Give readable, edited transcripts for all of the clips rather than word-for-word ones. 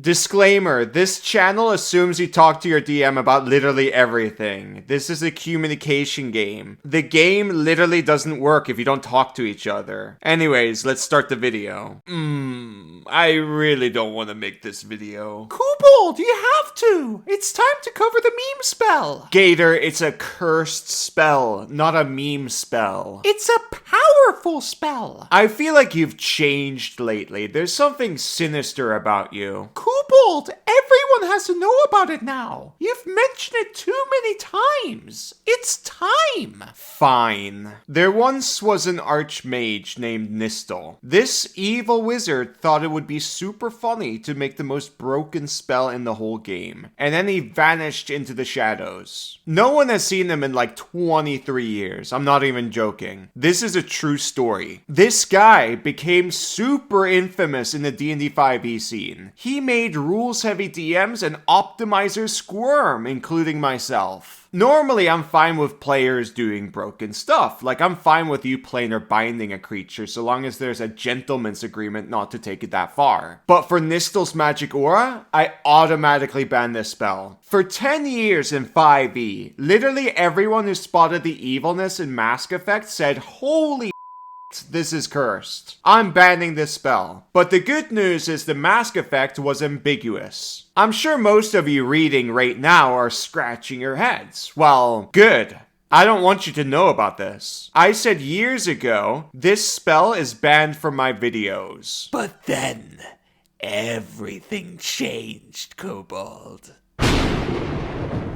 Disclaimer, this channel assumes you talk to your DM about literally everything. This is a communication game. The game literally doesn't work if you don't talk to each other. Anyways, let's start the video. I really don't want to make this video. Kobold, you have to! It's time to cover the meme spell! Gator, it's a cursed spell, not a meme spell. It's a powerful spell! I feel like you've changed lately. There's something sinister about you. Kobold, everyone has to know about it now! You've mentioned it too many times! It's time! Fine. There once was an archmage named Nystul. This evil wizard thought it would be super funny to make the most broken spell in the whole game, and then he vanished into the shadows. No one has seen him in like 23 years. I'm not even joking. This is a true story. This guy became super infamous in the D&D 5e scene. He made rules-heavy DMs and optimizers squirm, including myself. Normally, I'm fine with players doing broken stuff. Like, I'm fine with you playing or binding a creature so long as there's a gentleman's agreement not to take it that far. But for Nystul's magic aura, I automatically ban this spell. For 10 years in 5e, literally everyone who spotted the evilness in Mask Effect said, "Holy this is cursed. I'm banning this spell." But the good news is the Mask Effect was ambiguous. I'm sure most of you reading right now are scratching your heads. Well, good. I don't want you to know about this. I said years ago, this spell is banned from my videos. But then, everything changed, Kobold.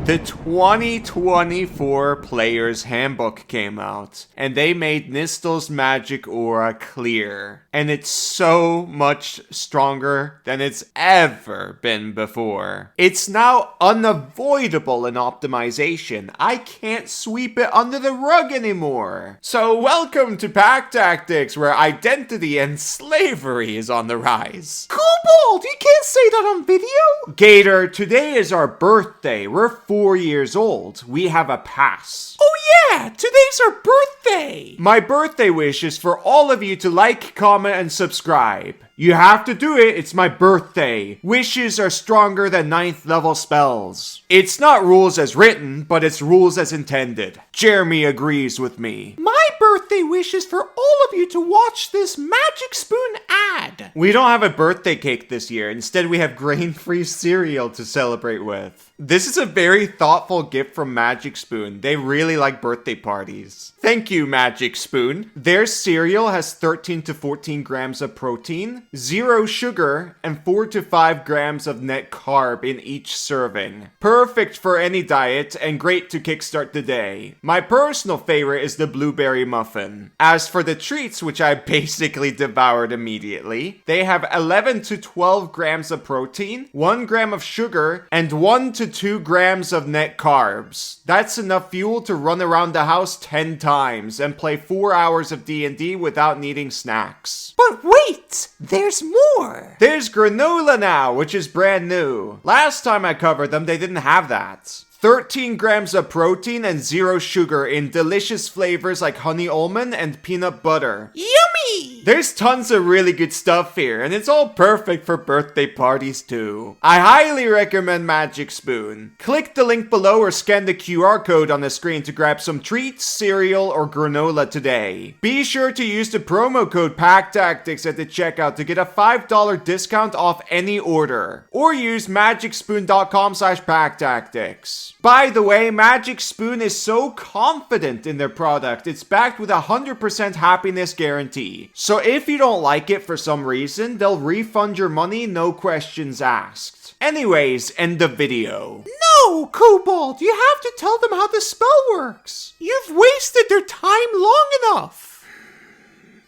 The 2024 Player's Handbook came out, and they made Nystul's magic aura clear. And it's so much stronger than it's ever been before. It's now unavoidable in optimization. I can't sweep it under the rug anymore. So welcome to Pack Tactics, where identity and slavery is on the rise. Kobold, you can't say that on video! Gator, today is our birthday. We're 4 years old. We have a pass. Oh yeah, today's our birthday! My birthday wish is for all of you to like, comment, and subscribe. You have to do it, it's my birthday. Wishes are stronger than 9th level spells. It's not rules as written, but it's rules as intended. Jeremy agrees with me. My birthday wish is for all of you to watch this Magic Spoon ad. We don't have a birthday cake this year. Instead, we have grain-free cereal to celebrate with. This is a very thoughtful gift from Magic Spoon. They really like birthday parties. Thank you, Magic Spoon. Their cereal has 13 to 14 grams of protein, 0 sugar, and 4 to 5 grams of net carb in each serving. Perfect for any diet and great to kickstart the day. My personal favorite is the blueberry muffin. As for the treats, which I basically devoured immediately, they have 11 to 12 grams of protein, 1 gram of sugar, and 1 to 2 grams of net carbs. That's enough fuel to run around the house 10 times and play 4 hours of D&D without needing snacks. But wait! There's more! There's granola now, which is brand new. Last time I covered them, they didn't have that. 13 grams of protein and 0 sugar in delicious flavors like honey almond and peanut butter. Yummy! There's tons of really good stuff here, and it's all perfect for birthday parties too. I highly recommend Magic Spoon. Click the link below or scan the QR code on the screen to grab some treats, cereal, or granola today. Be sure to use the promo code PACKTACTICS at the checkout to get a $5 discount off any order. Or use magicspoon.com/PackTactics. By the way, Magic Spoon is so confident in their product, it's backed with a 100% happiness guarantee. So if you don't like it for some reason, they'll refund your money, no questions asked. Anyways, end the video. No, Kobold, you have to tell them how the spell works. You've wasted their time long enough.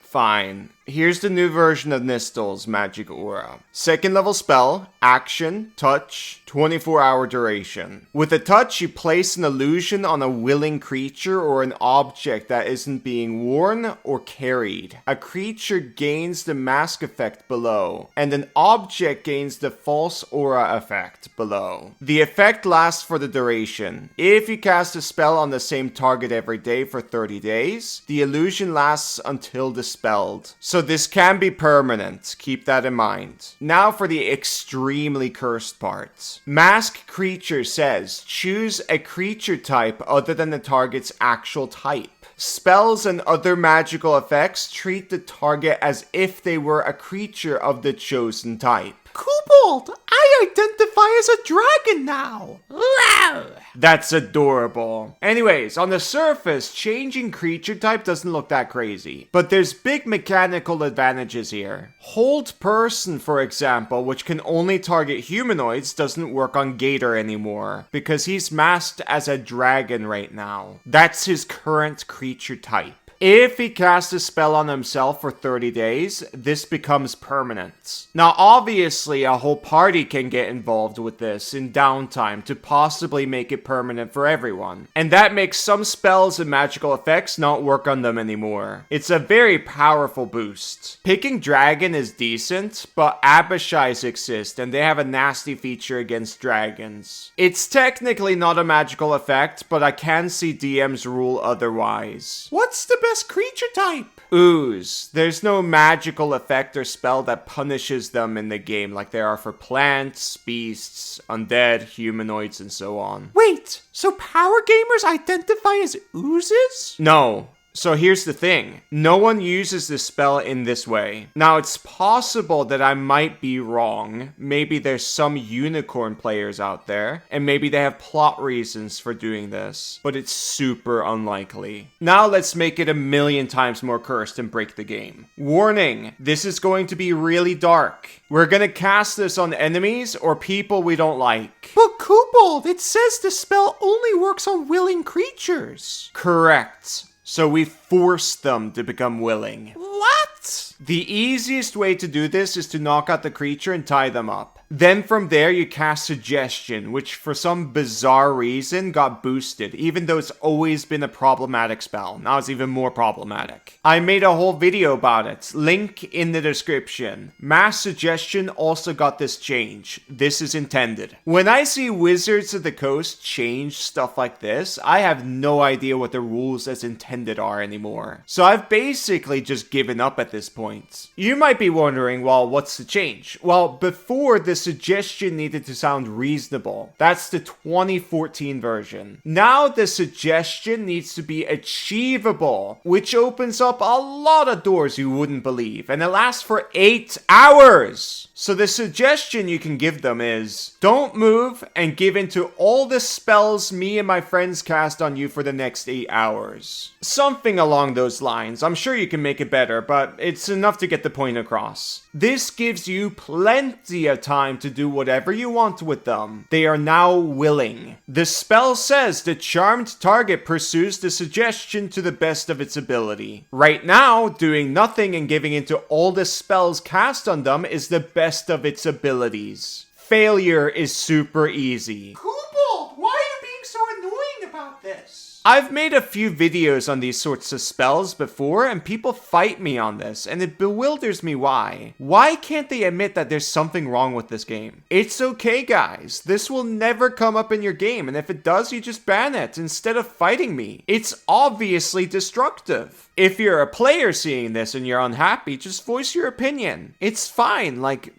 Fine. Here's the new version of Nystul's magic aura. 2nd level spell, action, touch, 24-hour duration. With a touch, you place an illusion on a willing creature or an object that isn't being worn or carried. A creature gains the mask effect below, and an object gains the false aura effect below. The effect lasts for the duration. If you cast a spell on the same target every day for 30 days, the illusion lasts until dispelled. So So this can be permanent, keep that in mind. Now for the extremely cursed part. Mask Creature says, choose a creature type other than the target's actual type. Spells and other magical effects treat the target as if they were a creature of the chosen type. Kobold, I identify as a dragon now. Wow. That's adorable. Anyways, on the surface, changing creature type doesn't look that crazy. But there's big mechanical advantages here. Hold Person, for example, which can only target humanoids, doesn't work on Gator anymore, because he's masked as a dragon right now. That's his current creature type. If he casts a spell on himself for 30 days, this becomes permanent. Now, obviously, a whole party can get involved with this in downtime to possibly make it permanent for everyone. And that makes some spells and magical effects not work on them anymore. It's a very powerful boost. Picking Dragon is decent, but Abishais exist, and they have a nasty feature against dragons. It's technically not a magical effect, but I can see DMs rule otherwise. What's the best creature type? Ooze. There's no magical effect or spell that punishes them in the game like there are for plants, beasts, undead, humanoids, and so on. Wait, so power gamers identify as oozes? No. So here's the thing, no one uses this spell in this way. Now it's possible that I might be wrong, maybe there's some unicorn players out there, and maybe they have plot reasons for doing this, but it's super unlikely. Now let's make it 1,000,000 times more cursed and break the game. Warning, this is going to be really dark. We're gonna cast this on enemies or people we don't like. But Kobold, it says the spell only works on willing creatures. Correct. So we force them to become willing. What? The easiest way to do this is to knock out the creature and tie them up. Then from there you cast Suggestion, which for some bizarre reason got boosted, even though it's always been a problematic spell. Now it's even more problematic. I made a whole video about it, link in the description. Mass Suggestion also got this change. This is intended. When I see Wizards of the Coast change stuff like this, I have no idea what the rules as intended are anymore. So I've basically just given up at this point. You might be wondering, well, what's the change? Well, before this Suggestion needed to sound reasonable. That's the 2014 version. Now the Suggestion needs to be achievable, which opens up a lot of doors you wouldn't believe, and it lasts for 8 hours. So the suggestion you can give them is, don't move and give into all the spells me and my friends cast on you for the next 8 hours. Something along those lines. I'm sure you can make it better, but it's enough to get the point across. This gives you plenty of time to do whatever you want with them. They are now willing. The spell says the charmed target pursues the suggestion to the best of its ability. Right now, doing nothing and giving into all the spells cast on them is the best of its abilities. Failure is super easy. Kobold, why are you being so annoying about this? I've made a few videos on these sorts of spells before, and people fight me on this, and it bewilders me why. Why can't they admit that there's something wrong with this game? It's okay, guys. This will never come up in your game, and if it does, you just ban it instead of fighting me. It's obviously destructive. If you're a player seeing this and you're unhappy, just voice your opinion. It's fine, like,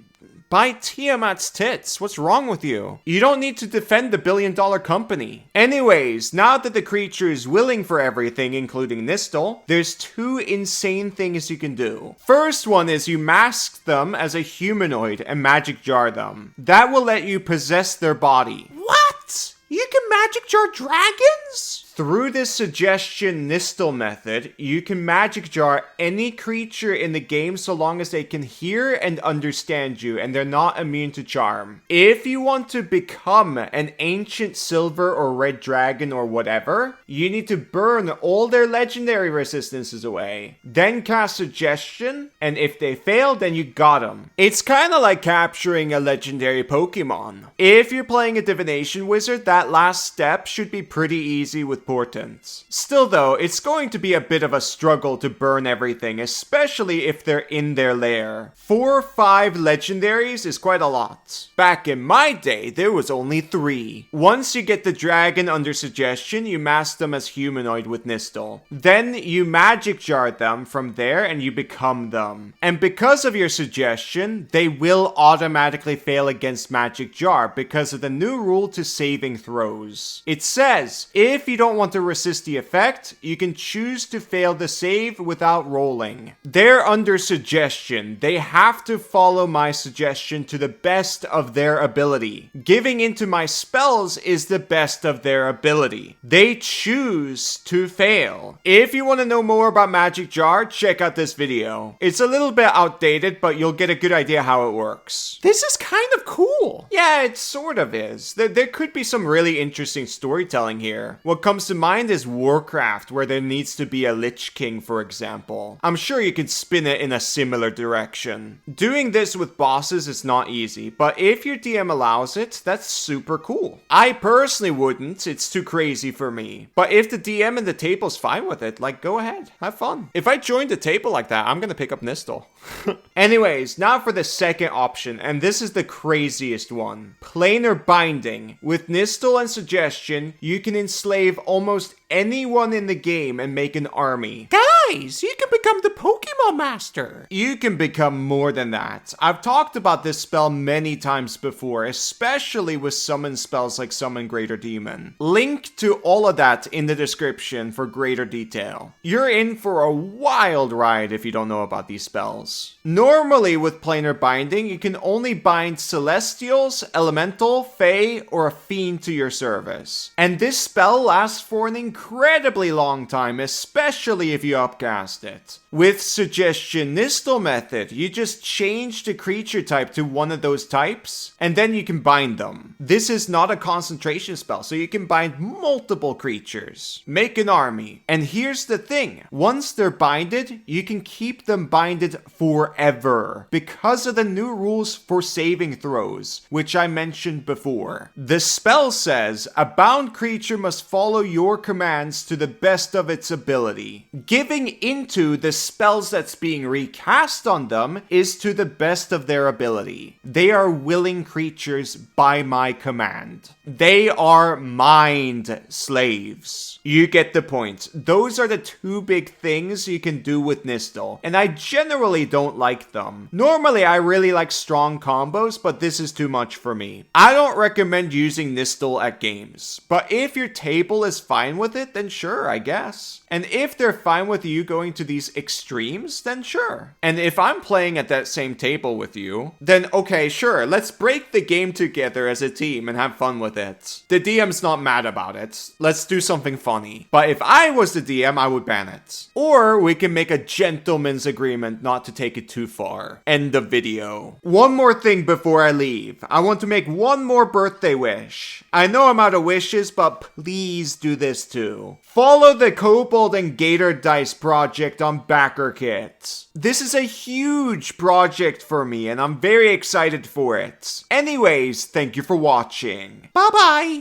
buy Tiamat's tits. What's wrong with you? You don't need to defend the billion-dollar company. Anyways, now that the creature is willing for everything, including Nystul, there's 2 insane things you can do. First one is you mask them as a humanoid and magic jar them. That will let you possess their body. What? You can magic jar dragons? Through this suggestion Nystul method, you can magic jar any creature in the game so long as they can hear and understand you and they're not immune to charm. If you want to become an ancient silver or red dragon or whatever, you need to burn all their legendary resistances away. Then cast suggestion, and if they fail, then you got them. It's kind of like capturing a legendary Pokemon. If you're playing a divination wizard, that last step should be pretty easy with important. Still though, it's going to be a bit of a struggle to burn everything, especially if they're in their lair. 4 or 5 legendaries is quite a lot. Back in my day, there was only 3. Once you get the dragon under suggestion, you mask them as humanoid with Nystul. Then you magic jar them from there and you become them. And because of your suggestion, they will automatically fail against magic jar because of the new rule to saving throws. It says, if you don't want to resist the effect, you can choose to fail the save without rolling. They're under suggestion. They have to follow my suggestion to the best of their ability. Giving into my spells is the best of their ability. They choose to fail. If you want to know more about Magic Jar, check out this video. It's a little bit outdated, but you'll get a good idea how it works. This is kind of cool. Yeah, it sort of is. There could be some really interesting storytelling here. What comes to mind is Warcraft, where there needs to be a Lich King, for example. I'm sure you could spin it in a similar direction. Doing this with bosses is not easy, but if your DM allows it, that's super cool. I personally wouldn't, it's too crazy for me. But if the DM and the table's fine with it, like, go ahead, have fun. If I joined a table like that, I'm gonna pick up Nystul. Anyways, now for the second option, and this is the craziest one. Planar Binding. With Nystul and Suggestion, you can enslave almost anyone in the game and make an army. Guys, you can become the Pokemon Master. You can become more than that. I've talked about this spell many times before, especially with summon spells like Summon Greater Demon. Link to all of that in the description for greater detail. You're in for a wild ride if you don't know about these spells. Normally with Planar Binding, you can only bind Celestials, Elemental, Fae, or a Fiend to your service. And this spell lasts for an incredibly long time, especially if you upcast it. With Suggestion Nystul method, you just change the creature type to one of those types, and then you can bind them. This is not a concentration spell, so you can bind multiple creatures. Make an army. And here's the thing, once they're binded, you can keep them binded forever, because of the new rules for saving throws, which I mentioned before. The spell says, a bound creature must follow your commands to the best of its ability. Giving into the spells that's being recast on them is to the best of their ability. They are willing creatures by my command. They are mind slaves. You get the point. Those are the 2 big things you can do with Nystul, and I generally don't like them. Normally I really like strong combos, but this is too much for me. I don't recommend using Nystul at games, but if your table is fine with it, then sure, I guess. And if they're fine with you going to these extremes, then sure. And if I'm playing at that same table with you, then okay, sure, let's break the game together as a team and have fun with it. The DM's not mad about it. Let's do something funny. But if I was the DM, I would ban it. Or we can make a gentleman's agreement not to take it too far. End of video. One more thing before I leave. I want to make one more birthday wish. I know I'm out of wishes, but please do this too. Follow the Kobold and Gator Dice project on BackerKit. This is a huge project for me and I'm very excited for it. Anyways, thank you for watching. Bye-bye.